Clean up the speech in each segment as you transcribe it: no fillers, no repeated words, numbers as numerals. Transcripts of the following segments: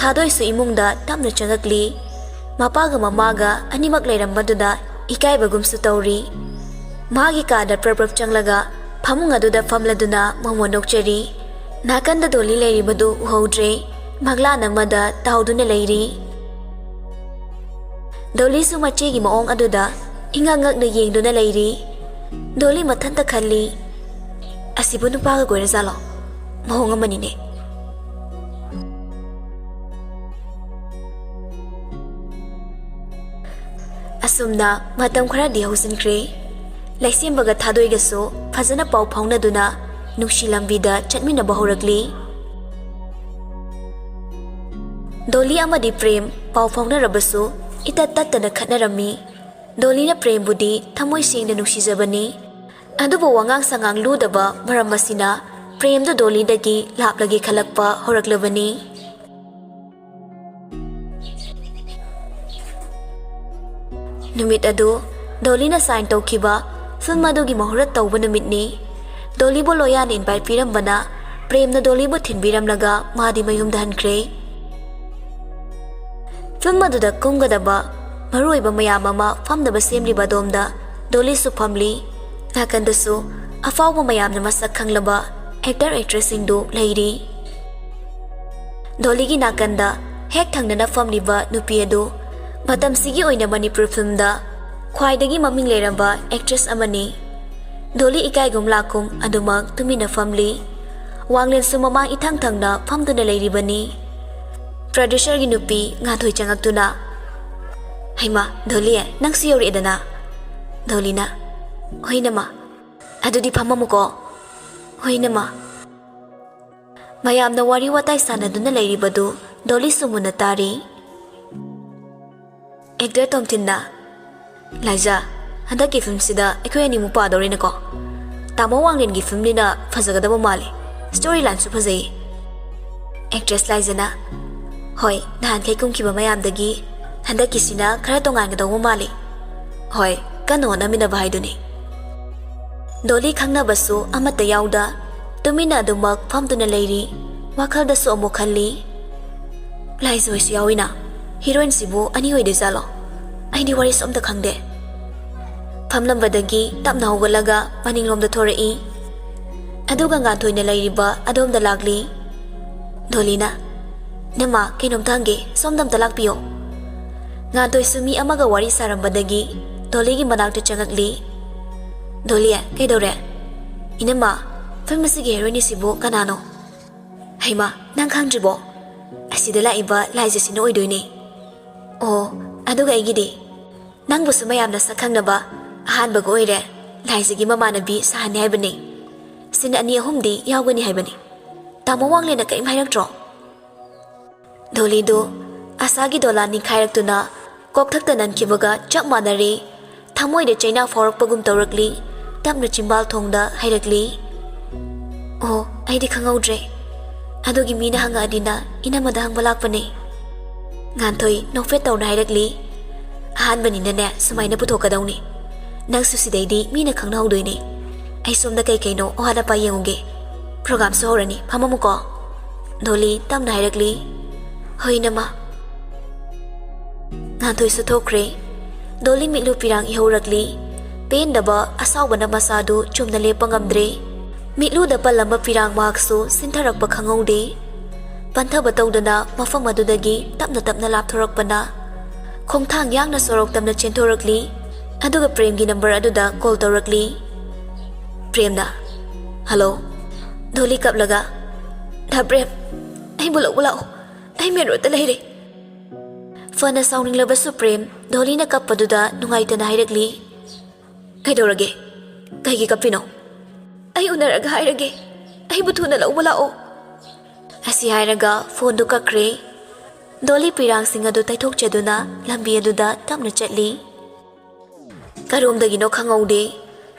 थादोइसु इमुंगदा तमना चंगकली मपागा ममागा अनिमक लेरंबदुदा इकाइबगुमसु तौरी मागी कादा प्रप्रप चंगलगा फमुंग अदुदा फमलदुना ममो नोक्चरी नाकंदा दोली लेरिबदु उहौद्रे मगला नमदा ताउदुना लेरी दोलीसु मचेगी मओंग अदुदा इंगांगकना येंगदुना लेरी दोली मथंता खल्ली असिबु नुपागा गोइरजालो महोंग अमनिने असुमना मतम खरादी हौसनख्रे लाइसेंबगा थादोइगसो फजना पाउ फाउनदुना नुक्सी लंबीदा चटमिनबा हौरकली दोली अमदी प्रेम पाउ फाउनरबसो इता तत्तना खतनरमी दोलीना प्रेम बुदी थमोय सेंगना नुक्सीजबनी अदुबो वांगांग संगांग लुदबा मरम मसिना प्रेम दो दोलीदगी लापलगे खलकपा हौरकलबनी नुमित अदु दोलीना साइन तौखिबा फिल्म अदुगी मुहूर्त तौबा नुमितनी दोलीबो लोयान इनवाइट पिरंबना प्रेमना दोलीबो थिनबिरमलगा मादी मयुमदा हनख्रे फिल्म अदुदा कुमगदबा मरुइबा मयाम अमा फमदबा सेमलिबा दोमदा दोलीसु फमली नाकंदसु अफावबा मयामना मसक खंगलबा एक्टर एक्ट्रेस सिंगदु लेरी दोलीगी नाकंदा हेक थंगना फमलिबा नुपी अदु मतमसिगी ओइना मणिपुर फिल्म दा ख्वाइदगी ममिंग लेरबा एक्ट्रेस अमनी दोली इकाइगुम लाकुम अदुमक तुमिना फमली वांगलेन सुममा इथंग थंगना फमदुना लेरिबनी प्रोड्यूसर गी नुपी ngathoi changakuna haima दोली नंगसु योरेदना दोलीना होइनमा अदुदी फममुको होइनमा मयामना वारी वाताई सानदुना लेरिबदु दोली सुमुना तारी एक्टर तोमथिन्ना लाइजा हंदक की फिल्म सिदा अखोय अनिमु पादोरेनको तामो वांगलेन की फिल्म निना फजगदबो माले स्टोरी लाइन सु फजई एक्ट्रेस लाइजना होय धान खे कुमखिबा मयामदगी हंदक किसिना खरा तोंगांगदबो माले होय कनो नमिना भाइदुनी दोली खंगना बसु अमत याउदा तुमिना दुमक फमदुना लेरी वाखलदसु अमु खल्ली लाइजोइसु याविना हीरोइन सिबु अनि होइदे जालो आइदी वारी सोमदा खंगदे फमलंबदगी तपना होगलगा मनिंगलोमदा थोरई अदुगा गाथोइना लेरिबा अदोमदा लागली दोलीना नमा केनोम थांगे सोमदम तलाकपियो गाथोइ सुमी अमगा वारी सारंबदगी दोलीगी मनाक्ता चंगकली दोलिया कैदोरे इनमा फिल्म सिगी हेरोइन सिबु कनानो हैमा नंग खंगजिबो असिदा लाइबा लाइजसिनो ओइदोइने ओ अदुगा एगिदि नंगबुसु मयामना सखंगनबा अहानबगो ओइरे लाइजगी ममानबी साहनि हाइबने सिन अनि अहुमदि यावगनि हाइबने तामो वांगलेना कैम हाइरक्ट्रो दोलीदो आसागी दोलानि खाइरक्तुना कोकथक्ता ननखिबगा चप मानरे थमोइदे चैना फौरकपगुम तौरकली तमना चिंबाल थोंगदा हाइरकली ओ आइदि खंगौद्रे अदुगी मीना हंगादिना इनमदा हंगबा लाकपने गांथोई नोफे तौना हाइरकली अहानबनिनने सुमाइना पुथोकदौनी नंगसु सिदैदि मीना खंगनहौदोइने आई सोमदा कैनो ओहादा पा येंगुगे प्रोग्राम सु होरनी फममुको दोली तमना हाइरकली होइनमा गांथोई सु थोख्रे दोली मिलु पिरांग इहौरकली पेंदबा असावबना मसादु चुमना लेपा ngamdre मिलुदा पलंबा पिरांग मार्क्सु सिंथरकपा खंगौदे पंथबा तौदना मफम अदुदगी तपना तपना लापथोरकपना खोंथांग यांगना सोरक तमना चेंथोरकली अदुगा प्रेमगी नंबर अदुदा कॉल तौरकली प्रेमना हेलो दोली कपलगा धा प्रेम आई बुलाओ आई मेन रोड लेरे फना साउनिंगलबसु प्रेम दोलीना कपपदुदा नुंगाइतना हाइरकली कैदोरगे कैगी कपिनो आई उनरगा हाइरगे आई बुथुना लौबा लाओ असी हाइरगा फोन दु कक्रे दोली पिरांग सिंग अदु तैथोकचदुना लंबी अदुदा तमना चटली करोमदगिनो खंगौदे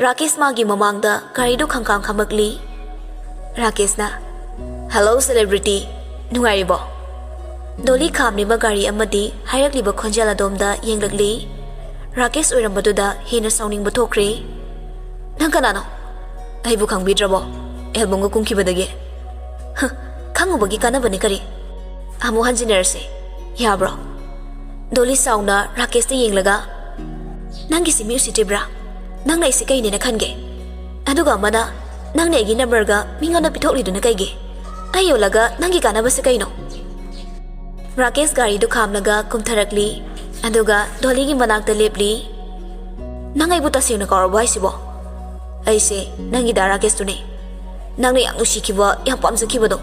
राकेश मागी ममांगदा गारीदु खंकांग खमकली राकेशना हेलो सेलिब्रिटी नुंगाइबो दोली खामनिबा गारी अमदी हाइरकलिबा खोंजल अदोमदा येंगलगली राकेश ओइरंबदुदा हेना साउनिंग बथोख्रे नंग कनानो आइबु खंगबिद्रबो एल्बमगो कुंखिबदगे खंगुबगी कानबने करी ꯑꯃꯨꯛ ꯍꯟꯖꯤꯟꯅꯔꯁꯦ ꯌꯥꯕ꯭ꯔꯣ? ꯗꯣꯂꯤ ꯁꯥꯎꯅ ꯔꯥꯀꯦꯁꯇ ꯌꯦꯡꯂꯒ ꯅꯪꯒꯤꯁꯤ ꯃꯤ ꯎꯁꯤꯠꯇ꯭ꯔꯤꯕ꯭ꯔꯥ? ꯅꯪꯅ ꯑꯩꯁꯤ ꯀꯩꯅꯦꯅ ꯈꯟꯒꯦ? ꯑꯗꯨꯒ ꯑꯃꯅ ꯅꯪꯅ ꯑꯩꯒꯤ ꯅꯝꯕꯔꯒ ꯃꯤꯉꯣꯟꯗ ꯄꯤꯊꯣꯛꯂꯤꯗꯨꯅ ꯀꯩꯒꯤ? ꯑꯩ ꯌꯣꯜꯂꯒ ꯅꯪꯒꯤ ꯀꯥꯟꯅꯕꯁꯤ ꯀꯩꯅꯣ? ꯔꯥꯀꯦꯁ ꯒꯥꯔꯤꯗꯨ ꯈꯥꯝꯂꯒ ꯀꯨꯝꯊꯔꯛꯂꯤ ꯑꯗꯨꯒ ꯗꯣꯂꯤꯒꯤ ꯃꯅꯥꯛꯇ ꯂꯦꯞꯂꯤ꯫ ꯅꯪ ꯑꯩꯕꯨ ꯇꯁꯦꯡꯅ ꯀꯥꯎꯔꯕꯣ ꯍꯥꯏꯁꯤꯕꯣ? ꯑꯩꯁꯦ ꯅꯪꯒꯤꯗ ꯔꯥꯀꯦꯁꯇꯨꯅꯦ, ꯅꯪꯅ ꯌꯥꯝ ꯅꯨꯡꯁꯤꯈꯤꯕ ꯌꯥꯝ ꯄꯥꯝꯖꯈꯤꯕꯗꯣ,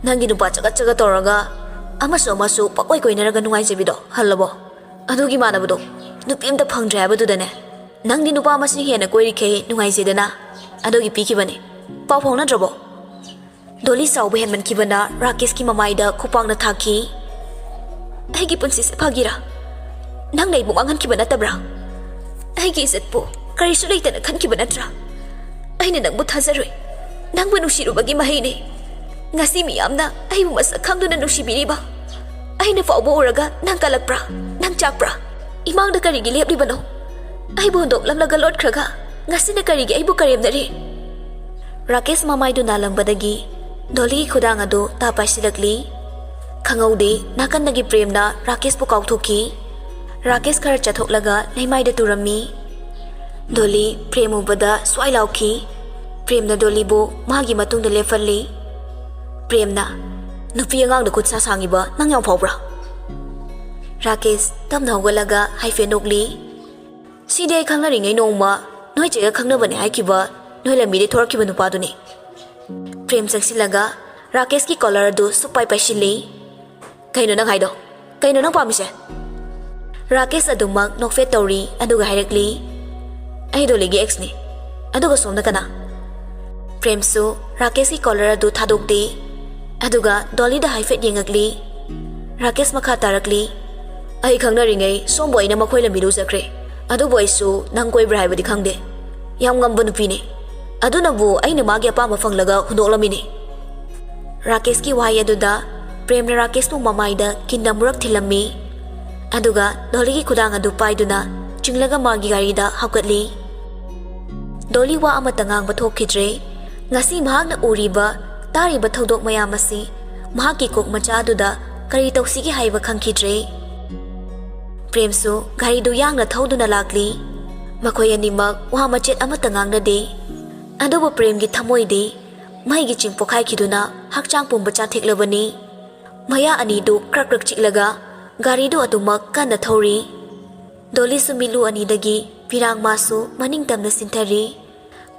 ꯅꯪꯒꯤ ꯅꯨꯄꯥ ꯆꯒꯠ ꯇꯧꯔꯒ ꯑꯃꯁꯨ ꯄꯛꯑꯣꯏ ꯀꯣꯏꯅꯔꯒ ꯅꯨꯡꯉꯥꯏꯖꯕꯤꯗꯣ ꯍꯜꯂꯕꯣ? ꯑꯗꯨꯒꯤ ꯃꯥꯟꯅꯕꯗꯣ ꯅꯨꯄꯤ ꯑꯝꯇ ꯐꯪꯗ꯭ꯔꯦ ꯍꯥꯏꯕꯗꯨꯗꯅꯦ ꯅꯪꯗꯤ ꯅꯨꯄꯥ ꯃꯁꯤꯡ ꯍꯦꯟꯅ ꯀꯣꯏꯔꯤꯈꯩ ꯅꯨꯡꯉꯥꯏꯖꯦꯗꯅ ꯑꯗꯨꯒꯤ ꯄꯤꯈꯤꯕꯅꯦ꯫ ꯄꯥꯎ ꯐꯥꯎꯅꯗ꯭ꯔꯕꯣ? ꯗꯣꯂꯤ ꯁꯥꯎꯕ ꯍꯦꯟꯃꯟꯈꯤꯕꯅ ꯔꯥꯀꯦꯁꯀꯤ ꯃꯃꯥꯏꯗ ꯈꯨꯄꯥꯛꯅ ꯊꯥꯈꯤ꯫ ꯑꯩꯒꯤ ꯄꯨꯟꯁꯤꯁꯦ ꯐꯥꯒꯤꯔꯥ? ꯅꯪꯅ ꯑꯩꯕꯨ ꯃꯥꯡꯍꯟꯈꯤꯕ ꯅꯠꯇꯕ꯭ꯔꯥ? ꯑꯩꯒꯤ ꯏꯖꯠꯄꯨ ꯀꯔꯤꯁꯨ ꯂꯩꯇꯅ ꯈꯟꯈꯤꯕ ꯅꯠꯇ꯭ꯔꯥ? ꯑꯩꯅ ꯅꯪꯕꯨ ꯊꯥꯖꯔꯣꯏ, ꯅꯪꯕꯨ ꯅꯨꯡꯁꯤꯔꯨꯕꯒꯤ ꯃꯍꯩꯅꯦ ꯉꯁꯤ ꯃꯤꯌꯥꯝꯅ ꯑꯩꯕꯨ ꯃꯁꯛ ꯈꯪꯗꯨꯅ ꯅꯨꯡꯁꯤꯕꯤꯔꯤꯕ꯫ ꯑꯩꯅ ꯐꯥꯎꯕ ꯎꯔꯒ ꯅꯪ ꯀꯜꯂꯛꯄ꯭ꯔꯥ? ꯅꯪ ꯆꯥꯛꯄ꯭ꯔꯥ? ꯏꯃꯥꯡꯗ ꯀꯔꯤꯒꯤ ꯂꯦꯞꯂꯤꯕꯅꯣ? ꯑꯩꯕꯨ ꯍꯨꯟꯗꯣꯛꯂꯝꯂꯒ ꯂꯣꯠꯈ꯭ꯔꯒ ꯉꯁꯤꯅ ꯀꯔꯤꯒꯤ ꯑꯩꯕꯨ ꯀꯔꯦꯝꯅꯔꯤ? ꯔꯥꯀꯦꯁ ꯃꯃꯥꯏꯗꯨ ꯅꯥꯜꯂꯝꯕꯗꯒꯤ ꯗꯣꯂꯤꯒꯤ ꯈꯨꯗꯥꯡ ꯑꯗꯨ ꯇꯥ ꯄꯥꯏꯁꯤꯜꯂꯛꯂꯤ꯫ ꯈꯪꯍꯧꯗꯦ ꯅꯥꯀꯟꯗꯒꯤ ꯄ꯭ꯔꯦꯝꯅ ꯔꯥꯀꯦꯁꯄꯨ ꯀꯥꯎꯊꯣꯛꯈꯤ꯫ ꯔꯥꯀꯦꯁ ꯈꯔ ꯆꯠꯊꯣꯛꯂꯒ ꯂꯩꯃꯥꯏꯗ ꯇꯨꯔꯝꯃꯤ꯫ ꯗꯣꯂꯤ ꯄ꯭ꯔꯦꯝ ꯎꯕꯗ ꯁ꯭ꯋꯥꯏ ꯂꯥꯎꯈꯤ꯫ ꯄ꯭ꯔꯦꯝꯅ ꯗꯣꯂꯤꯕꯨ ꯃꯥꯒꯤ ꯃꯇꯨꯡꯗ ꯂꯦꯞꯍꯜꯂꯤ꯫ ꯄ꯭ꯔꯦꯝꯅ ꯅꯨꯄꯤ ꯑꯉꯥꯡꯗ ꯈꯨꯠ ꯁꯥ ꯁꯥꯡꯉꯤꯕ ꯅꯪ ꯌꯥꯝ ꯐꯥꯎꯕ꯭ꯔꯥ? ꯔꯥꯀꯦꯁ ꯇꯞꯅ ꯍꯧꯒꯠꯂꯒ ꯍꯥꯏꯐꯦꯠ ꯅꯣꯛꯂꯤ꯫ ꯁꯤꯗꯤ ꯑꯩ ꯈꯪꯅꯔꯤꯉꯩ ꯅꯣꯡꯃ ꯅꯣꯏ ꯆꯦꯒ ꯈꯪꯅꯕꯅꯦ ꯍꯥꯏꯈꯤꯕ ꯅꯣꯏ ꯂꯝꯕꯤꯗꯩ ꯊꯣꯔꯛꯈꯤꯕ ꯅꯨꯄꯥꯗꯨꯅꯤ꯫ ꯄ꯭ꯔꯦꯝ ꯆꯪꯁꯤꯜꯂꯒ ꯔꯥꯀꯦꯁꯀꯤ ꯀꯣꯂꯔ ꯑꯗꯨ ꯁꯨꯛꯄꯥꯏ ꯄꯥꯏꯁꯤꯜꯂꯤ꯫ ꯀꯩꯅꯣ ꯅꯪ ꯍꯥꯏꯗꯣ? ꯀꯩꯅꯣ ꯅꯪ ꯄꯥꯝꯃꯤꯁꯦ? ꯔꯥꯀꯦꯁ ꯑꯗꯨꯃꯛ ꯅꯣꯛꯐꯦꯠ ꯇꯧꯔꯤ ꯑꯗꯨꯒ ꯍꯥꯏꯔꯛꯂꯤ, ꯑꯩ ꯗꯣꯂꯤꯒꯤ ꯑꯦꯛꯁꯅꯤ꯫ ꯑꯗꯨꯒ ꯁꯣꯝꯅ ꯀꯅꯥ? ꯄ꯭ꯔꯦꯝꯁꯨ ꯔꯥꯀꯦꯁꯀꯤ ꯀꯣꯂꯔ ꯑꯗꯨ ꯊꯥꯗꯣꯛꯇꯦ ꯑꯗꯨꯒ ꯗꯣꯂꯤꯗ ꯍꯥꯏꯐꯦꯠ ꯌꯦꯡꯉꯛꯂꯤ꯫ ꯔꯥꯀꯦꯁ ꯃꯈꯥ ꯇꯥꯔꯛꯂꯤ, ꯑꯩ ꯈꯪꯅꯔꯤꯉꯩ ꯁꯣꯝꯕꯨ ꯑꯩꯅ ꯃꯈꯣꯏ ꯂꯝꯕꯤꯗ ꯎꯖꯈ꯭ꯔꯦ, ꯑꯗꯨꯕꯨ ꯑꯩꯁꯨ ꯅꯪ ꯀꯣꯏꯕ꯭ꯔꯥ ꯍꯥꯏꯕꯗꯤ ꯈꯪꯗꯦ꯫ ꯌꯥꯝ ꯉꯝꯕ ꯅꯨꯄꯤꯅꯤ, ꯑꯗꯨꯅꯕꯨ ꯑꯩꯅ ꯃꯥꯒꯤ ꯑꯄꯥꯝꯕ ꯐꯪꯂꯒ ꯍꯨꯟꯗꯣꯛꯂꯝꯃꯤꯅꯤ꯫ ꯔꯥꯀꯦꯁꯀꯤ ꯋꯥꯍꯩ ꯑꯗꯨꯗ ꯄ꯭ꯔꯦꯝꯅ ꯔꯥꯀꯦꯁꯄꯨ ꯃꯃꯥꯏꯗ ꯀꯤꯟ ꯑꯃꯨꯔꯛ ꯊꯤꯜꯂꯝꯃꯤ ꯑꯗꯨꯒ ꯗꯣꯂꯤꯒꯤ ꯈꯨꯗꯥꯡ ꯑꯗꯨ ꯄꯥꯏꯗꯨꯅ ꯆꯤꯡꯂꯒ ꯃꯥꯒꯤ ꯒꯥꯔꯤꯗ ꯍꯥꯞꯀꯠꯂꯤ꯫ ꯗꯣꯂꯤ ꯋꯥ ꯑꯃꯠꯇ ꯉꯥꯡꯕ ꯊꯣꯛꯈꯤꯗ꯭ꯔꯦ꯫ ꯉꯁꯤ ꯃꯍꯥꯛꯅ ꯎꯔꯤꯕ ꯇꯥꯔꯤꯕ ꯊꯧꯗꯣꯛ ꯃꯌꯥꯝ ꯑꯁꯤ ꯃꯍꯥꯛꯀꯤ ꯀꯣꯛ ꯃꯆꯥ ꯑꯗꯨꯗ ꯀꯔꯤ ꯇꯧꯁꯤꯒꯦ ꯍꯥꯏꯕ ꯈꯪꯈꯤꯗ꯭ꯔꯦ꯫ ꯄ꯭ꯔꯦꯝꯁꯨ ꯒꯥꯔꯤꯗꯨ ꯌꯥꯡꯅ ꯊꯧꯗꯨꯅ ꯂꯥꯛꯂꯤ꯫ ꯃꯈꯣꯏ ꯑꯅꯤꯃꯛ ꯋꯥ ꯃꯆꯦꯠ ꯑꯃꯠꯇ ꯉꯥꯡꯅꯗꯦ꯫ ꯑꯗꯨꯕꯨ ꯄ꯭ꯔꯦꯝꯒꯤ ꯊꯃꯣꯏꯗꯤ ꯃꯩꯒꯤ ꯆꯤꯡ ꯄꯣꯈꯥꯏꯈꯤꯗꯨꯅ ꯍꯛꯆꯥꯡ ꯄꯨꯝꯕ ꯆꯥꯊꯦꯛꯂꯕꯅꯤ꯫ ꯃꯌꯥ ꯑꯅꯤꯗꯨ ꯀ꯭ꯔꯛ ꯀ꯭ꯔꯛ ꯆꯤꯛꯂꯒ ꯒꯥꯔꯤꯗꯨ ꯑꯗꯨꯃꯛ ꯀꯟꯅ ꯊꯧꯔꯤ꯫ ꯗꯣꯂꯤꯁꯨ ꯃꯤꯠꯂꯨ ꯑꯅꯤꯗꯒꯤ ꯄꯤꯔꯥꯡ ꯃꯥꯁꯨ ꯃꯅꯤꯡ ꯇꯝꯅ ꯆꯤꯟꯊꯔꯤ꯫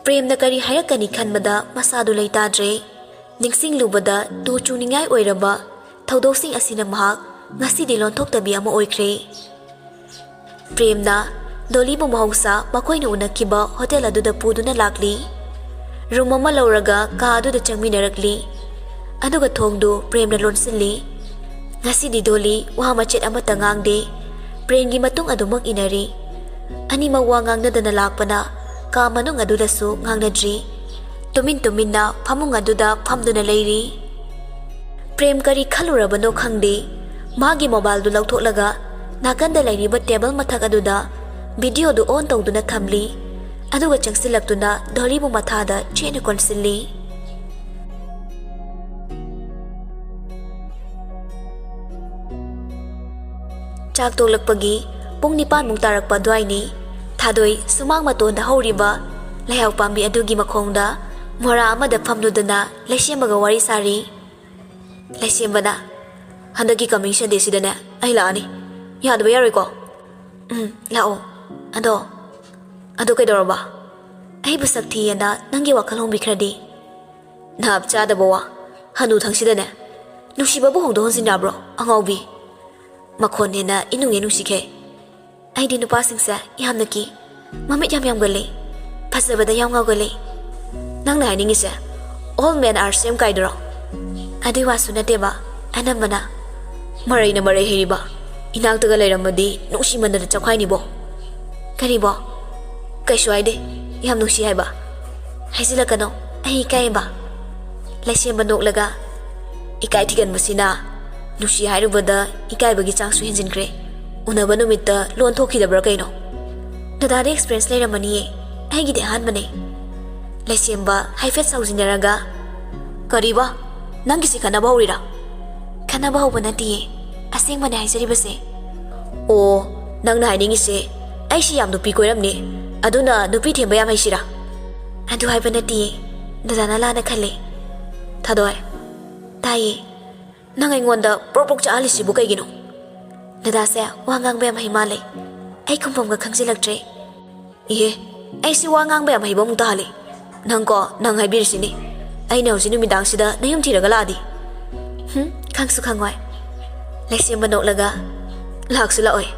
ꯄ꯭ꯔꯦꯝꯅ ꯀꯔꯤ ꯍꯥꯏꯔꯛꯀꯅꯤ ꯈꯟꯕꯗ ꯃꯁꯥꯗꯨ ꯂꯩꯇꯥꯗ꯭ꯔꯦ꯫ ꯅꯤꯡꯁꯤꯡꯂꯨꯕꯗ ꯇꯨ ꯆꯨꯅꯤꯡꯉꯥꯏ ꯑꯣꯏꯔꯕ ꯊꯧꯗꯣꯛꯁꯤꯡ ꯑꯁꯤꯅ ꯃꯍꯥꯛ ꯉꯁꯤꯗꯤ ꯂꯣꯟꯊꯣꯛꯇꯕꯤ ꯑꯃ ꯑꯣꯏꯈ꯭ꯔꯦ꯫ ꯄ꯭ꯔꯦꯝꯅ ꯗꯣꯂꯤꯕꯨ ꯃꯍꯧꯁꯥ ꯃꯈꯣꯏꯅ ꯎꯅꯈꯤꯕ ꯍꯣꯇꯦꯜ ꯑꯗꯨꯗ ꯄꯨꯗꯨꯅ ꯂꯥꯛꯂꯤ꯫ ꯔꯨꯝ ꯑꯃ ꯂꯧꯔꯒ ꯀꯥ ꯑꯗꯨꯗ ꯆꯪꯃꯤꯟꯅꯔꯛꯂꯤ ꯑꯗꯨꯒ ꯊꯣꯡꯗꯨ ꯄ꯭ꯔꯦꯝꯅ ꯂꯣꯟꯁꯤꯜꯂꯤ꯫ ꯉꯁꯤꯗꯤ ꯗꯣꯂꯤ ꯋꯥ ꯃꯆꯦꯠ ꯑꯃꯠꯇ ꯉꯥꯡꯗꯦ꯫ ꯄ꯭ꯔꯦꯝꯒꯤ ꯃꯇꯨꯡ ꯑꯗꯨꯃꯛ ꯏꯟꯅꯔꯤ꯫ ꯑꯅꯤꯃꯛ ꯋꯥ ꯉꯥꯡꯅꯗꯅ ꯂꯥꯛꯄꯅ ꯀꯥ ꯃꯅꯨꯡ ꯑꯗꯨꯗꯁꯨ ꯉꯥꯡꯅꯗ꯭ꯔꯤ꯫ ꯇꯨꯃꯤꯟꯅ ꯐꯃꯨꯡ ꯑꯗꯨꯗ ꯐꯝꯗꯨꯅ ꯂꯩꯔꯤ꯫ ꯄ꯭ꯔꯦꯝ ꯀꯔꯤ ꯈꯜꯂꯨꯔꯕꯅꯣ ꯈꯪꯗꯦ꯫ ꯃꯥꯒꯤ ꯃꯣꯕꯥꯏꯜꯗꯨ ꯂꯧꯊꯣꯛꯂꯒ ꯅꯥꯀꯟꯗ ꯂꯩꯔꯤꯕ ꯇꯦꯕꯜ ꯃꯊꯛ ꯑꯗꯨꯗ ꯚꯤꯗꯤꯑꯣꯗꯨ ꯑꯣꯟ ꯇꯧꯗꯨꯅ ꯊꯝꯂꯤ ꯑꯗꯨꯒ ꯆꯪꯁꯤꯜꯂꯛꯇꯨꯅ ꯗꯣꯂꯤꯕꯨ ꯃꯊꯥꯗ ꯆꯦꯠꯅ ꯀꯣꯟꯁꯤꯜꯂꯤ꯫ ꯆꯥꯛ ꯇꯣꯛꯂꯛꯄꯒꯤ ꯄꯨꯡ 9ꯃꯨꯛ ꯇꯥꯔꯛꯄ ꯑꯗꯨꯋꯥꯏꯅꯤ꯫ ꯊꯥꯗꯣꯏ ꯁꯨꯃꯥꯡ ꯃꯇꯣꯟꯗ ꯍꯧꯔꯤꯕ ꯂꯩꯍꯥꯎ ꯄꯥꯝꯕꯤ ꯑꯗꯨꯒꯤ ꯃꯈꯣꯡꯗ ꯃꯣꯔꯥ ꯑꯃꯗ ꯐꯝꯂꯨꯗꯨꯅ ꯂꯩꯁꯦꯝꯕꯒ ꯋꯥꯔꯤ ꯁꯥꯔꯤ꯫ ꯂꯩꯁꯦꯝꯕꯅ, ꯍꯟꯗꯛꯀꯤ ꯀꯃꯤꯡ ꯁꯟꯗꯦꯁꯤꯗꯅꯦ ꯑꯩ ꯂꯥꯛꯑꯅꯤ, ꯌꯥꯗꯕ ꯌꯥꯔꯣꯏꯀꯣ? ꯂꯥꯛꯑꯣ꯫ ꯑꯗꯣ ꯀꯩꯗꯧꯔꯕ? ꯑꯩꯕꯨ ꯁꯛ ꯊꯤꯌꯦꯅ ꯅꯪꯒꯤ ꯋꯥꯈꯜ ꯍꯣꯡꯕꯤꯈ꯭ꯔꯗꯤ? ꯅꯥꯞ ꯆꯥꯗꯕ ꯋꯥ, ꯍꯅꯨꯊꯪꯁꯤꯗꯅꯦ ꯅꯨꯡꯁꯤꯕꯕꯨ ꯍꯣꯡꯗꯣꯛ ꯍꯣꯡꯖꯤꯟ ꯌꯥꯕ꯭ꯔꯣ ꯑꯉꯥꯎꯕꯤ? ꯃꯈꯣꯟ ꯍꯦꯟꯅ ꯏꯅꯨꯡꯉꯦ ꯅꯨꯡꯁꯤꯈꯦ꯫ ꯑꯩꯗꯤ ꯅꯨꯄꯥꯁꯤꯡꯁꯦ ꯌꯥꯝꯅ ꯀꯤ, ꯃꯃꯤꯠ ꯌꯥꯝ ꯌꯥꯝꯒꯜꯂꯤ, ꯐꯖꯕꯗ ꯌꯥꯝ ꯉꯥꯎꯒꯜꯂꯤ꯫ ꯅꯪꯅ ꯍꯥꯏꯅꯤꯡꯉꯤꯁꯦ ꯑꯣꯜ ꯃꯦꯟ ꯑꯥꯔ ꯁꯦꯝ ꯀꯥꯏꯗꯨꯔꯣ? ꯑꯗꯨꯏ ꯋꯥꯁꯨ ꯅꯠꯇꯦꯕ, ꯑꯅꯝꯕꯅ ꯃꯔꯩꯅ ꯃꯔꯩ ꯍꯩꯔꯤꯕ, ꯏꯅꯥꯛꯇꯒ ꯂꯩꯔꯝꯃꯗꯤ ꯅꯨꯡꯁꯤꯃꯟꯗꯅ ꯆꯞꯈꯥꯏꯅꯤꯕꯣ꯫ ꯀꯔꯤꯕꯣ? ꯀꯩꯁꯨ ꯍꯥꯏꯗꯦ, ꯌꯥꯝ ꯅꯨꯡꯁꯤ ꯍꯥꯏꯕ꯫ ꯍꯥꯏꯖꯤꯜꯂꯛꯀꯅꯣ, ꯑꯩ ꯏꯀꯥꯏꯌꯦꯕ꯫ ꯂꯩꯁꯦꯝꯕ ꯅꯣꯛꯂꯒ, ꯏꯀꯥꯏ ꯊꯤꯒꯟꯕꯁꯤꯅ ꯅꯨꯡꯁꯤ ꯍꯥꯏꯔꯨꯕꯗ ꯏꯀꯥꯏꯕꯒꯤ ꯆꯥꯡꯁꯨ ꯍꯦꯟꯖꯤꯟꯈ꯭ꯔꯦ꯫ ꯎꯅꯕ ꯅꯨꯃꯤꯠꯇ ꯂꯣꯟ ꯊꯣꯛꯈꯤꯗꯕ꯭ꯔꯥ ꯀꯩꯅꯣ? ꯗꯗꯥꯗꯤ ꯑꯦꯛꯁꯄꯤꯔꯤꯌꯦꯟꯁ ꯂꯩꯔꯝꯃꯅꯤꯌꯦ, ꯑꯩꯒꯤꯗꯤ ꯑꯍꯥꯟꯕꯅꯦ꯫ ꯂꯩꯁꯦꯝꯕ ꯍꯥꯏꯐꯦꯠ ꯁꯥꯎꯖꯤꯟꯅꯔꯒ, ꯀꯔꯤꯕ? ꯅꯪꯒꯤꯁꯤ ꯈꯟꯅꯕ ꯍꯧꯔꯤꯔꯥ? ꯈꯟꯅꯕ ꯍꯧꯕ ꯅꯠꯇꯤꯌꯦ ꯑꯁꯦꯡꯕꯅꯦ ꯍꯥꯏꯖꯔꯤꯕꯁꯦ ꯑꯣ ꯅꯪꯅ ꯍꯥꯏꯅꯤꯡꯉꯤꯁꯦ ꯑꯩꯁꯤ ꯌꯥꯝ ꯅꯨꯄꯤ ꯀꯣꯏꯔꯝꯅꯤ ꯑꯗꯨꯅ ꯅꯨꯄꯤ ꯊꯦꯝꯕ ꯌꯥꯝ ꯍꯩꯁꯤꯔꯥ ꯑꯗꯨ ꯍꯥꯏꯕ ꯅꯠꯇꯤꯌꯦ ꯗꯗꯥꯅ ꯂꯥꯟꯅ ꯈꯜꯂꯦ ꯊꯥꯗꯣꯏ ꯇꯥꯏꯌꯦ ꯅꯪ ꯑꯩꯉꯣꯟꯗ ꯄ꯭ꯔꯣꯛ ꯄ꯭ꯔꯣꯛ ꯆꯥꯛꯍꯜꯂꯤꯁꯤꯕꯨ ꯀꯩꯒꯤꯅꯣ ꯗꯗꯥꯁꯦ ꯋꯥ ꯉꯥꯡꯕ ꯌꯥꯝ ꯍꯩ ꯃꯥꯜꯂꯦ ꯑꯩ ꯈꯨꯝꯐꯝꯒ ꯈꯪꯖꯤꯜꯂꯛꯇ꯭ꯔꯦ ꯏꯍꯦ ꯑꯩꯁꯤ ꯋꯥ ꯉꯥꯡꯕ ꯌꯥꯝ ꯍꯩꯕ ꯑꯃꯨꯛ ꯇꯥꯍꯜꯂꯤ ꯅꯪ ꯍꯥꯏꯕꯤꯔꯤꯁꯤꯅꯤ ꯑꯩꯅ ꯍꯧꯖꯤꯛ ꯅꯨꯃꯤꯗꯥꯡꯁꯤꯗ ꯅꯌꯨꯝ ꯊꯤꯔꯒ ꯂꯥꯛꯑꯗꯤ ꯈꯪꯁꯨ ꯈꯪꯉꯣꯏ ꯂꯩꯁꯦꯝꯕ ꯅꯣꯛꯂꯒ ꯂꯥꯛꯁꯨ ꯂꯥꯛꯑꯣꯏ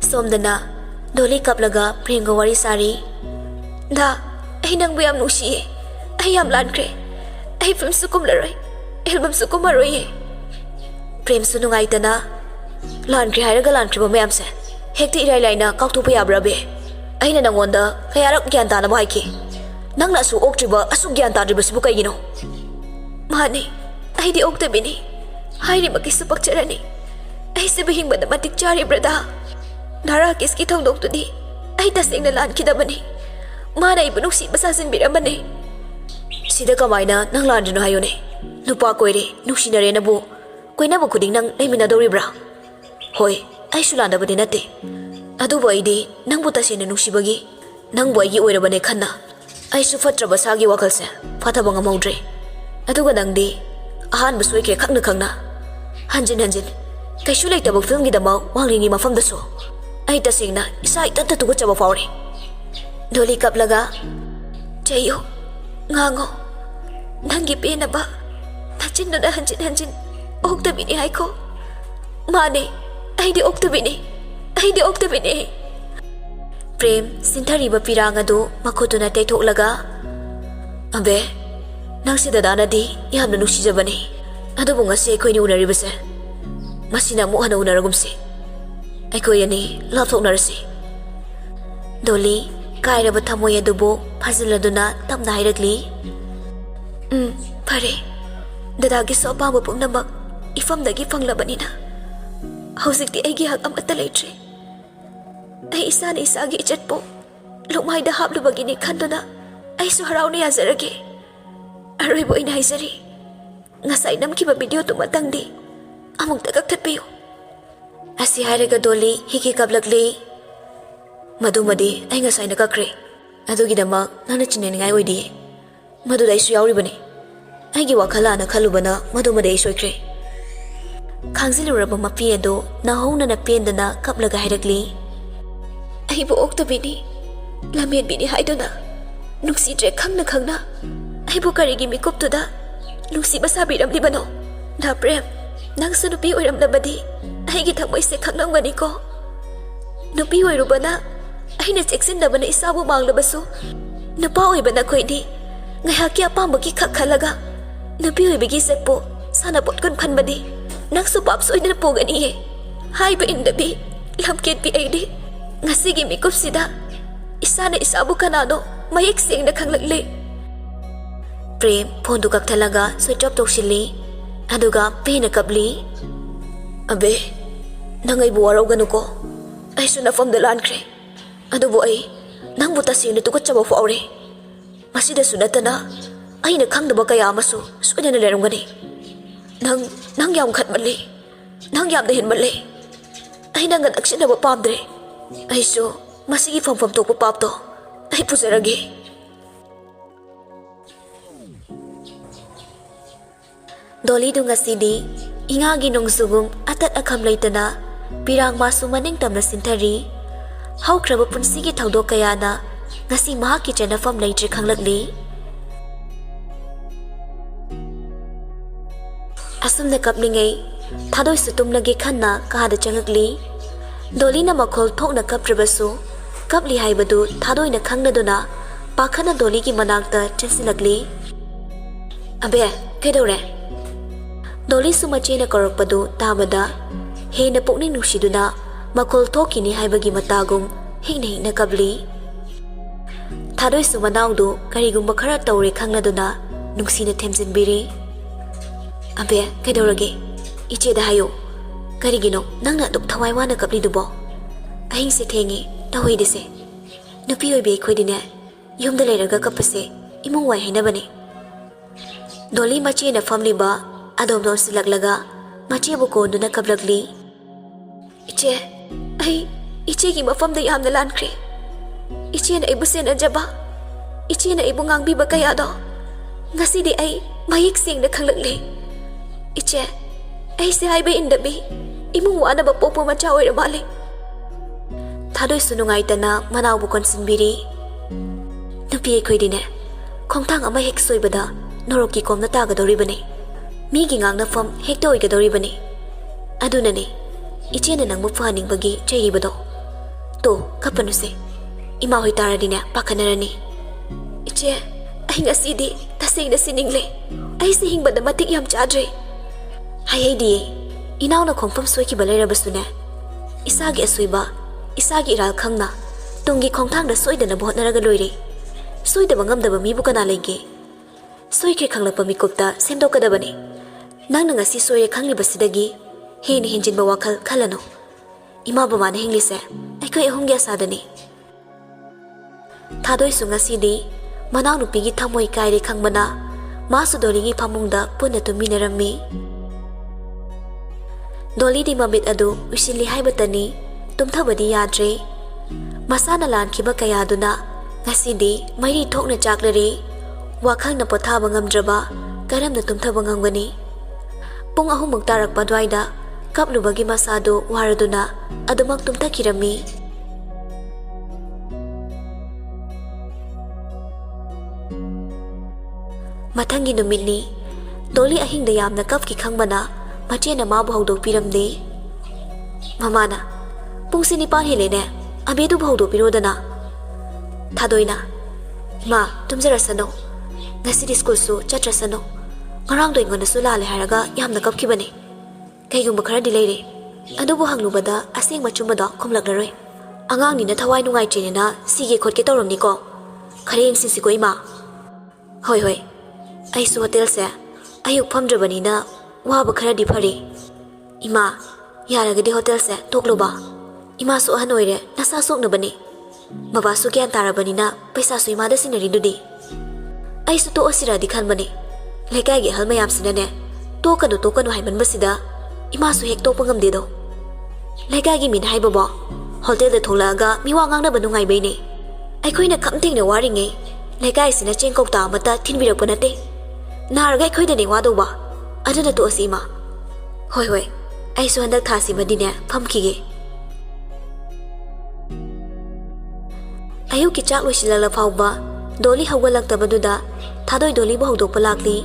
ꯁꯣꯝꯗꯅ ꯗꯣꯂꯤ ꯀꯞꯂꯒ ꯄ꯭ꯔꯦꯝꯒ ꯋꯥꯔꯤ ꯁꯥꯔꯤ ꯗꯥ ꯑꯩ ꯅꯪꯕꯨ ꯌꯥꯝ ꯅꯨꯡꯁꯤꯌꯦ ꯑꯩ ꯌꯥꯝ ꯂꯥꯟꯈ꯭ꯔꯦ ꯑꯩ ꯐꯤल्मꯁꯨ ꯀꯨꯝꯂꯔꯣꯏ ꯑꯦꯜꯕꯝꯁꯨ ꯀꯨꯝꯃꯔꯣꯏꯌꯦ ꯄ꯭ꯔꯦꯝꯁꯨ ꯅꯨꯡꯉꯥꯏꯇꯅ ꯂꯥꯟꯈ꯭ꯔꯦ ꯍꯥꯏꯔꯒ ꯂꯥꯟꯈ꯭ꯔꯤꯕ ꯃꯌꯥꯝꯁꯦ ꯍꯦꯛꯇ ꯏꯔꯥꯏ ꯂꯥꯏꯅ ꯀꯥꯎꯊꯣꯛꯄ ꯌꯥꯕ꯭ꯔꯕꯦ ꯑꯩꯅ ꯅꯪꯉꯣꯟꯗ ꯀꯌꯥꯔꯛ ꯒ꯭ꯌꯥꯟ ꯇꯥꯅꯕ ꯍꯥꯏꯈꯤ ꯅꯪꯅ ꯑꯁꯨꯛ ꯑꯣꯛꯇ꯭ꯔꯤꯕ ꯑꯁꯨꯛ ꯒ꯭ꯌꯥꯟ ꯇꯥꯗ꯭ꯔꯤꯕꯁꯤꯕꯨ ꯀꯩꯒꯤꯅꯣ ꯃꯥꯅꯤ ꯑꯩꯗꯤ ꯑꯣꯛꯇꯕꯤꯅꯤ ꯍꯥꯏꯔꯤꯕꯈꯩꯁꯨ ꯄꯛꯆꯔꯅꯤ ꯑꯩꯁꯤꯕꯨ ꯍꯤꯡꯕꯗ ꯃꯇꯤꯛ ꯆꯥꯔꯤꯕ꯭ꯔꯗ ꯙꯥꯔꯥꯀꯤꯁꯀꯤ ꯊꯧꯗꯣꯛꯇꯨꯗꯤ ꯑꯩ ꯇꯁꯦꯡꯅ ꯂꯥꯟꯈꯤꯗꯕꯅꯤ ꯃꯥꯅ ꯑꯩꯕꯨ ꯅꯨꯡꯁꯤꯕ ꯁꯥꯖꯤꯟꯕꯤꯔꯝꯕꯅꯤ ꯁꯤꯗ ꯀꯃꯥꯏꯅ ꯅꯪ ꯂꯥꯟꯗ꯭ꯔꯤꯅꯣ ꯍꯥꯏꯌꯨꯅꯦ ꯅꯨꯄꯥ ꯀꯣꯏꯔꯦ ꯅꯨꯡꯁꯤꯅꯔꯦꯅꯕꯨ ꯀꯣꯏꯅꯕ ꯈꯨꯗꯤꯡ ꯅꯪ ꯂꯩꯃꯤꯟꯅꯗꯧꯔꯤꯕ꯭ꯔꯥ ꯍꯣꯏ ꯑꯩꯁꯨ ꯂꯥꯟꯗꯕꯗꯤ ꯅꯠꯇꯦ ꯑꯗꯨꯕꯨ ꯑꯩꯗꯤ ꯅꯪꯕꯨ ꯇꯁꯦꯡꯅ ꯅꯨꯡꯁꯤꯕꯒꯤ ꯅꯪꯕꯨ ꯑꯩꯒꯤ ꯑꯣꯏꯔꯕꯅꯦ ꯈꯟꯅ ꯑꯩꯁꯨ ꯐꯠꯇ꯭ꯔꯕ ꯁꯥꯒꯤ ꯋꯥꯈꯜꯁꯦ ꯐꯥꯊꯕ ꯉꯝꯍꯧꯗ꯭ꯔꯦ ꯑꯗꯨꯒ ꯅꯪꯗꯤ ꯑꯍꯥꯟꯕ ꯁꯣꯏꯈ꯭ꯔꯦ ꯈꯪꯅ ꯈꯪꯅ ꯍꯟꯖꯤꯟ ꯍꯟꯖꯤൻ ꯀꯩꯁꯨ ꯂꯩꯇꯕ ꯐꯤल्मꯒꯤꯗꯃꯛ ꯋꯥꯡꯂꯤꯉꯤ ꯃꯐꯝꯗꯁꯨ ꯑꯩ ꯇꯁꯦꯡꯅ ꯏꯁꯥ ꯏꯊꯟꯇ ꯇꯨꯀꯠꯆꯕ ꯐꯥꯎꯔꯦ ꯗꯣꯂꯤ ꯀꯞꯂꯒ ꯆꯩꯌꯨ ꯉꯥꯡꯉꯣ ꯅꯪꯒꯤ ꯄꯦꯟꯅꯕ ꯅꯆꯤꯟꯗꯨꯅ ꯍꯟꯖꯤꯟ ꯍꯟꯖꯤन ꯑꯣꯛꯇꯕꯤꯅꯤ ꯍꯥꯏꯈꯣ ꯃꯥꯅꯦ ꯑꯩꯗꯤ ꯑꯣꯛꯇꯕꯤꯅꯤ ꯄ꯭ꯔꯦꯝ ꯁꯤꯟꯊꯔꯤꯕ ꯄꯤꯔꯥꯡ ꯑꯗꯨ ꯃꯈꯨꯠꯇꯨꯅ ꯇꯩꯊꯣꯛꯂꯒ ꯑꯕꯦ ꯅꯪꯁꯤ ꯗꯗꯥꯅꯗꯤ ꯌꯥꯝꯅ ꯅꯨꯡꯁꯤꯖꯕꯅꯤ ꯑꯗꯨꯕꯨ ꯉꯁꯤ ꯑꯩꯈꯣꯏꯅꯤ ꯎꯅꯔꯤꯕꯁꯦ ꯃꯁꯤꯅ ꯑꯃꯨꯛ ꯍꯟꯅ ꯎꯅꯔꯒꯨꯝꯁꯤ ꯑꯩꯈꯣꯏ ꯑꯅꯤ ꯂꯥꯞꯊꯣꯛꯅꯔꯁꯤ ꯗꯣꯂꯤ ꯀꯥꯏꯔꯕ ꯊꯃꯣꯏ ꯑꯗꯨꯕꯨ ꯐꯥꯖꯤꯜꯂꯗꯨꯅ ꯇꯞꯅ ꯍꯥꯏꯔꯛꯂꯤ ꯐꯔꯦ ꯗꯗꯥꯒꯤꯁꯨ ꯑꯄꯥꯝꯕ ꯄꯨꯝꯅꯃꯛ ꯏꯐꯝꯗꯒꯤ ꯐꯪꯂꯕꯅꯤꯅ ꯍꯧꯖꯤꯛꯇꯤ ꯑꯩꯒꯤ ꯍꯛ ꯑꯃꯠꯇ ꯂꯩꯇ꯭ꯔꯦ ꯑꯩ ꯏꯁꯥꯅ ꯏꯁꯥꯒꯤ ꯏꯖꯠꯄꯨ ꯂꯨꯛꯃꯥꯏꯗ ꯍꯥꯞꯂꯨꯕꯒꯤꯅꯤ ꯈꯟꯗꯨꯅ ꯑꯩꯁꯨ ꯍꯔꯥꯎꯅ ꯌꯥꯖꯔꯒꯦ ꯑꯔꯣꯏꯕ ꯑꯣꯏꯅ ꯍꯥꯏꯖꯔꯤ ꯉꯁꯥꯏ ꯅꯝꯈꯤꯕ ꯚꯤꯗꯤꯑꯣꯗꯨꯃꯇꯪꯗꯤ ꯑꯃꯨꯛꯇ ꯀꯛꯊꯠꯄꯤꯌꯨ ꯑꯁꯤ ꯍꯥꯏꯔꯒ ꯗꯣꯂꯤ ꯍꯤꯒꯤ ꯀꯞꯂꯛꯂꯤ ꯃꯗꯨꯃꯗꯤ ꯑꯩ ꯉꯁꯥꯏꯅ ꯀꯛꯈ꯭ꯔꯦ ꯑꯗꯨꯒꯤꯗꯃꯛ ꯅꯪꯅ ꯆꯤꯡꯅꯅꯤꯡꯉꯥꯏ ꯑꯣꯏꯗꯤꯌꯦ ꯃꯗꯨꯗ ꯑꯩꯁꯨ ꯌꯥꯎꯔꯤꯕꯅꯤ ꯑꯩꯒꯤ ꯋꯥꯈꯜ ꯂꯥꯟꯅ ꯈꯜꯂꯨꯕꯅ ꯃꯗꯨꯃꯗꯤ ꯑꯩ ꯁꯣꯏꯈ꯭ꯔꯦ ꯈꯥꯡꯖꯤꯜꯂꯨꯔꯕ ꯃꯄꯤ ꯑꯗꯨ ꯅꯥꯍꯧꯅꯅ ꯄꯦꯟꯗꯅ ꯀꯞꯂꯒ ꯍꯥꯏꯔꯛꯂꯤ ꯑꯩꯕꯨ ꯑꯣꯛꯇꯕꯤꯅꯤ ꯂꯝꯍꯦꯟꯕꯤꯅꯤ ꯍꯥꯏꯗꯨꯅ ꯅꯨꯡꯁꯤꯗ꯭ꯔꯦ ꯈꯪꯅ ꯈꯪꯅ ꯑꯩꯕꯨ ꯀꯔꯤꯒꯤ ꯃꯤꯀꯨꯞꯇꯨꯗ ꯅꯨꯡꯁꯤꯕ ꯁꯥꯕꯤꯔꯝꯂꯤꯕꯅꯣ ꯗꯥ ꯄ꯭ꯔꯦꯝ ꯅꯪꯁꯨ ꯅꯨꯄꯤ ꯑꯣꯏꯔꯝꯂꯕꯗꯤ ꯑꯩꯒꯤ ꯊꯃꯣꯏꯁꯦ ꯈꯪꯂꯝꯒꯅꯤꯀꯣ ꯅꯨꯄꯤ ꯑꯣꯏꯔꯨꯕꯅ ꯑꯩꯅ ꯆꯦꯛꯁꯤꯟꯗꯕꯅ ꯏꯁꯥꯕꯨ ꯃꯥꯡꯂꯕꯁꯨ ꯅꯨꯄꯥ ꯑꯣꯏꯕ ꯅꯈꯣꯏꯗꯤ ꯉꯥꯏꯍꯥꯛꯀꯤ ꯑꯄꯥꯝꯕꯒꯤ ꯈꯛ ꯈꯜꯂꯒ ꯅꯨꯄꯤ ꯑꯣꯏꯕꯒꯤ ꯆꯠꯄꯨ ꯁꯥꯟꯅꯄꯣꯠ ꯈꯟꯕꯗꯤ ꯅꯪꯁꯨ ꯄꯥꯞ ꯁꯣꯏꯗꯅ ꯄꯨꯒꯅꯤꯌꯦ ꯍꯥꯏꯕ ꯏꯟꯗꯕꯤ ꯂꯝꯀꯦꯠꯄꯤ ꯑꯩꯗꯤ ꯉꯁꯤꯒꯤ ꯃꯤꯀꯨꯞꯁꯤꯗ ꯏꯁꯥꯅ ꯏꯁꯥꯕꯨ ꯀꯅꯥꯅꯣ ꯃꯌꯦꯛ ꯁꯦꯡꯅ ꯈꯪꯂꯛꯂꯤ ꯄ꯭ꯔꯦꯝ ꯐꯣꯟꯗꯨ ꯀꯛꯊꯠꯂꯒ ꯁ꯭ꯋꯤꯆ ꯑꯣꯐ ꯇꯧꯁꯤꯜꯂꯤ ꯑꯗꯨꯒ ꯄꯦꯟꯅ ꯀꯞꯂꯤ ꯑꯕꯦ ꯅꯪ ꯑꯩꯕꯨ ꯋꯥꯔꯧꯒꯅꯨꯀꯣ ꯑꯩꯁꯨ ꯅꯐꯝꯗ ꯂꯥꯟꯈ꯭ꯔꯦ ꯑꯗꯨꯕꯨ ꯑꯩ ꯅꯪꯕꯨ ꯇꯁꯦꯡꯅ ꯇꯨꯀꯠꯆꯕ ꯐꯥꯎꯔꯦ ꯃꯁꯤꯗꯁꯨ ꯅꯠꯇꯅ ꯑꯩꯅ ꯈꯪꯗꯕ ꯀꯌా ꯑꯃꯁꯨ ꯁꯣꯏꯗꯅ ꯂꯩꯔꯝꯒꯅꯤ ꯅꯪ ꯌꯥꯝ ꯈꯠꯃꯜꯂꯤ ꯅꯪ ꯌꯥꯝꯅ ꯍꯦꯟꯃꯜꯂꯤ ꯑꯩ ꯅꯪꯒ ꯅꯛꯁꯤꯟꯅꯕ ꯄꯥꯝꯗ꯭ꯔꯦ ꯑꯩꯁꯨ ꯃꯁꯤꯒꯤ ꯐꯪꯐꯝ ꯊꯣꯛꯄ ꯄꯥꯞꯇꯣ ꯑꯩ ꯄꯨꯖꯔꯒꯦ ꯗꯣꯂꯤꯗꯨ ꯉꯁꯤꯗꯤ ꯏꯉꯥꯒꯤ ꯅꯣꯡꯖꯨꯒꯨꯝ ꯑꯇꯠ ꯑꯈꯝ ꯂꯩꯇꯅ ꯄꯤꯔꯥꯡ ꯃꯥꯁꯨ ꯃꯅꯤꯡ ꯇꯝꯅ ꯁꯤꯟꯊꯔꯤ ꯍꯧꯈ꯭ꯔꯕ ꯄꯨꯟꯁꯤꯒꯤ ꯊꯧꯗꯣꯛ ꯀꯌꯥꯅ ngasi mahaki chanafam leitri khanglakli asumna kaplingai thadoi sutumnagi khanna kahada changakli dolina makhol thokna kapribasu kapli haibadu thadoi na khangnaduna pakhana doli gi manakta chasilakli abe kedore doli sumache na korokpadu tabada hena pukning nusiduna makhol thokini haibagi matagum hingna hingna kapli thadoi sumanaudu karigumba khara tawre khangladuna nuksina themjinbiri abe kedorage iche da hayo karigino nangna duk thawai wana kapli dubo ahin se thengi tawai dese nupi oi be khoidine yumda leiraga kapase imung wai haina bani Dolly machi na famliba adom don silaglaga machi bu ko duna kablagli. Iche ai iche gi mafam da yamna lankre. Iche na ibu sen ajaba. Iche na ibu ngangbi ba kaya do. Ngasi di ai mayik sing da khanglakli. Iche ai se hai ba indabi imung wana ba popo macha oira male. Thadoi sunungai tana manaw bu konsinbiri. Nupi khoi dine khongthang ama hek soibada noroki komna tagadoribani. Mi gi ngang na fam hek toi gadoribani. Adunani iche na nangbu faning bagi chairibado. To kapanuse ima hoi taradine pakhanarani. Iche ai ngasi di tasing na siningle. Ai si hingbada matik yam chadre. Hai di inaw na khongfam soiki balera basune. Isagi asuiba isagi iral khangna tungi khongthang da soidana bhotnaraga loire. Soidaba ngamdaba mibu kana lege. Soikre khanglapa mikopta semdokadabani. Nangna ngasi soire khanglibasidagi heni hinjinba wakhal khalano. Ima bamana hinglise aikoi ahumgya sadani. Thadoi su ngasidi manaw nupigi thamoi kaire khangbana masu Dolly phamungda punna tuminarami. Dolly di mabit adu usilli haibatani tumthabadi yadre. Masana lankhiba kayaduna ngasidi mairi thokna chaklari wakhalna pothaba ngamdraba karamna tumthaba ngangani. Pung ahumuk tarakpa dwaida kaplubagi masado waraduna adumak tumthakirami. Mathangi numitni Dolly ahingda yamna kapki khangbana machena mabu hawdokpiramde. Mamana pung sinipan helene abedu hawdokpirodana. Thadoina ma tumjarasano ngasi school su chatrasano ngarang doi ngona su lale haraga yamna kapkibani. Kaigumba kharadi leire adubu hanglubada aseng machumada khumlaklaroi. Angang ni na thawai nungai chenena sige khotke tawramni ko. Khareng sisi ko ima. Hoi hoi ai su hotel se ayuk phamdrabani na waba kharadi phari. Ima yaragadi hotel se tokloba. Ima su hanoire nasa soknabani. Baba su gyan tarabani na paisa su ima da sinari dudi. Ai su to osiradi khanbani. Lekai gi halmayam sinane tokanu haiman basida ima su hek tokpa ngamde do. Lekai gi min haibaba hotel da tholaga miwa ngangna banu ngai baine. Ai khoina khamting na waringe lekai sina chengkok ta mata thinbirak panate. Naraga khoi da ne wa do ba adana to asima. Hoi hoi ai su handak thasi madine phamkhige. Ayuki chak loisilala fawba Dolly hawalaktabaduda thadoi Dolly bu hawdokpa lakli.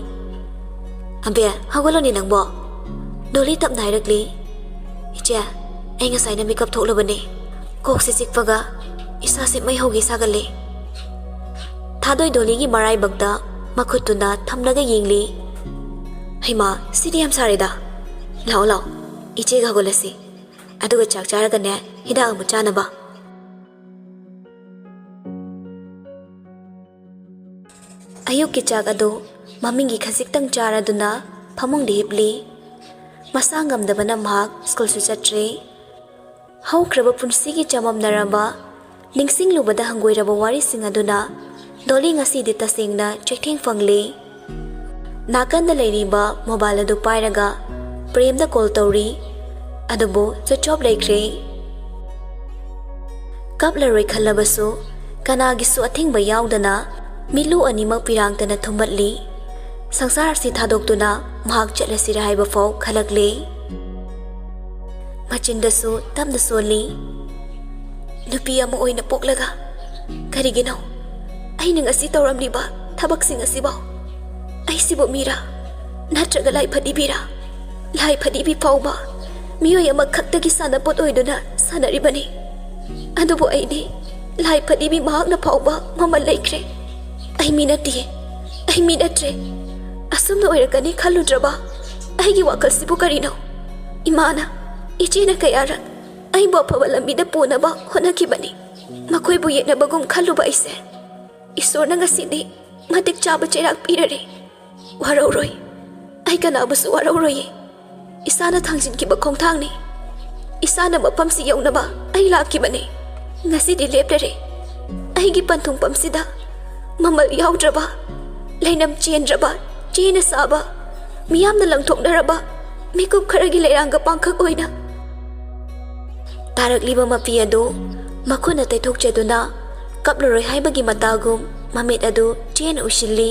Ambe hawaloni nangbo. Dolly tap nairakli. Iche ai ngasai na makeup thoklabani. Kok se sikpaga isa se mai hogi sagale. Thadoi Dolly gi marai bagda makhutuna thamnaga yingli. Haima sidi am sareda. Lao lao iche ga golasi. Aduga chak charaga ne hida amu chanaba. Ayuk ki chak ado mamingi khasiktang charaduna phamung de hipli. Masangam dabana mahak school su chatre. Haukraba punsigi chamam naraba ningsing lubada hangoiraba wari singaduna Dolly ngasi di tasingna chektheng fangli. Nakanda leiriba mobile adu pairaga premda call tawri adubo switch off laikre. Kaplaroi khalabasu kanagisu athingba yaudana milu animak pirangtana thumbatli. Sangsar si thadoktuna mahak chalasira haiba faw khalakle. Machindasu tamda soli. Nupi ama oina poklaga karigino ai nang asi tawramliba thabaksing asibaw ai sibo mira natraga lai phadibira lai phadibi fawba miyoy ama khaktagi sanapot oiduna sanaribani. Adubo aini lai phadibi mahakna fawba mamal laikre. Ai minatre asumna oirakani khaludraba aigi wakal sibu karino. Imana ichina kayara ai bo phabalamida punaba honakibani. Makoi bu yenabagum khaluba ise isorna ngasidi matik chaba cherak pirare. Warauroi ai kanabasu warauroi. Isana thangjinkiba khongthangni. Isana mapamsi yaunaba ai lakibani. Ngasidi leplare aigi panthung pamsida mamal yaudraba lainam chendraba ꯆꯦꯅ ꯁꯥꯕ ꯃꯤꯌꯥꯝꯅ ꯂꯪꯊꯣꯛꯅꯔꯕ ꯃꯤꯀꯨꯞ ꯈꯔꯒꯤ ꯂꯩꯔꯥꯡꯒ ꯄꯥꯡꯈꯛ ꯑꯣꯏꯅ ꯇꯥꯔꯛꯂꯤꯕ ꯃꯄꯤ ꯑꯗꯨ ꯃꯈꯨꯠꯅ ꯇꯩꯊꯣꯛꯆꯗꯨꯅ ꯀꯞꯂꯔꯣꯏ ꯍꯥꯏꯕꯒꯤ ꯃꯇꯥꯒꯨꯝ ꯃꯃꯤꯠ ꯑꯗꯨ ꯆꯦꯅ ꯎꯏꯁꯤꯜꯂꯤ꯫